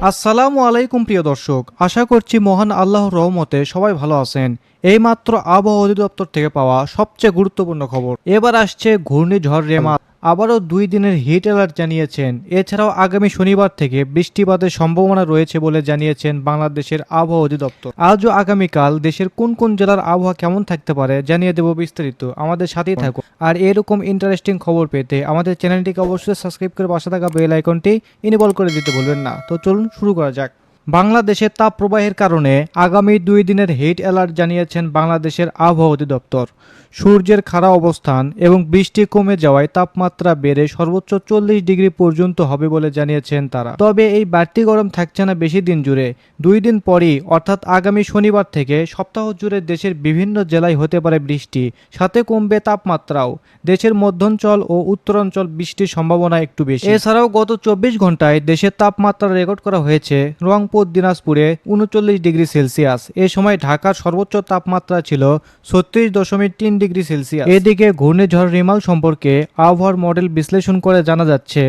আসসালামু আলাইকুম প্রিয় দর্শক, আশা করছি মহান আল্লাহর রহমতে সবাই ভালো আছেন। এইমাত্র আবহাওয়া অধিদপ্তর থেকে পাওয়া সবচেয়ে গুরুত্বপূর্ণ খবর, এবার আসছে ঘূর্ণিঝড় রেমাল। আবারও 2 দিনের হিট অ্যালার্ট জানিয়েছেন। এছাড়াও আগামী শনিবার থেকে বৃষ্টিপাতের সম্ভাবনা রয়েছে বলে জানিয়েছেন বাংলাদেশের আবহাওয়া অধিদপ্তর। আজ ও আগামীকাল দেশের কোন কোন জেলার আবহাওয়া কেমন থাকতে পারে জানিয়ে দেব বিস্তারিত, আমাদের সাথেই থাকুন। আর এরকম ইন্টারেস্টিং খবর পেতে আমাদের চ্যানেলটিকে অবশ্যই সাবস্ক্রাইব করে পাশে থাকা বেল আইকনটি ইনেবল করে দিতে ভুলবেন না। তো চলুন শুরু করা যাক। বাংলাদেশের তাপ প্রবাহের কারণে আগামী 2 দিনের হিট অ্যালার্ট জানিয়েছেন বাংলাদেশের আবহাওয়া অধিদপ্তর। সূর্যের খাড়া অবস্থান এবং বৃষ্টি কমে যাওয়ায় তাপমাত্রা বেড়ে সর্বোচ্চ 40 ডিগ্রি পর্যন্ত হবে বলে জানিয়েছেন তারা। তবে এই বাড়তি গরম থাকছে না বেশি দিন জুড়ে। 2 দিন পরই অর্থাৎ আগামী শনিবার থেকে সপ্তাহ জুড়ে দেশের বিভিন্ন জেলায় হতে পারে বৃষ্টি, সাথে কমবে তাপমাত্রাও। দেশের মধ্যাঞ্চল ও উত্তরাঞ্চল বৃষ্টির সম্ভাবনা একটু বেশি। এছাড়াও গত 24 ঘন্টায় দেশের তাপমাত্রা রেকর্ড করা হয়েছে রংপুর, দিনাজপুরে 39 ডিগ্রি সেলসিয়াস। এ সময় ঢাকার সর্বোচ্চ তাপমাত্রা ছিল 36.3 ডিগ্রি সেলসিয়াস। এদিকে ঘূর্ণিঝড় রিমাল সম্পর্কে আবহাওয়ার মডেল বিশ্লেষণ করে জানা যাচ্ছে,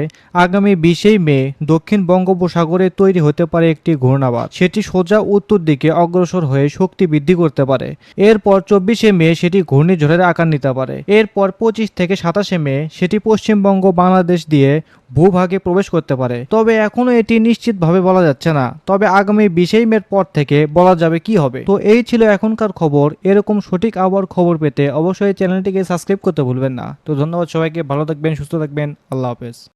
আগামী 20 মে দক্ষিণ বঙ্গোপসাগরে তৈরি হতে পারে একটি ঘূর্ণাবাত। সেটি সোজা উত্তর দিকে অগ্রসর হয়ে শক্তি বৃদ্ধি করতে পারে। এরপর 24 মে সেটি ঘূর্ণিঝড়ের আকার নিতে পারে। এরপর 25 থেকে 27 মে সেটি পশ্চিমবঙ্গ, বাংলাদেশ দিয়ে ভূভাগে প্রবেশ করতে পারে। তবে এখনো এটি নিশ্চিতভাবে বলা যাচ্ছে না। তবে আগামী 20 মের পর থেকে বলা যাবে কি হবে। তো এই ছিল এখনকার খবর। এরকম সঠিক আবহাওয়ার খবর পেতে অবশ্যই চ্যানেলটিকে সাবস্ক্রাইব করতে ভুলবেন না। তো ধন্যবাদ সবাইকে, ভালো থাকবেন, সুস্থ থাকবেন, আল্লাহ হাফেজ।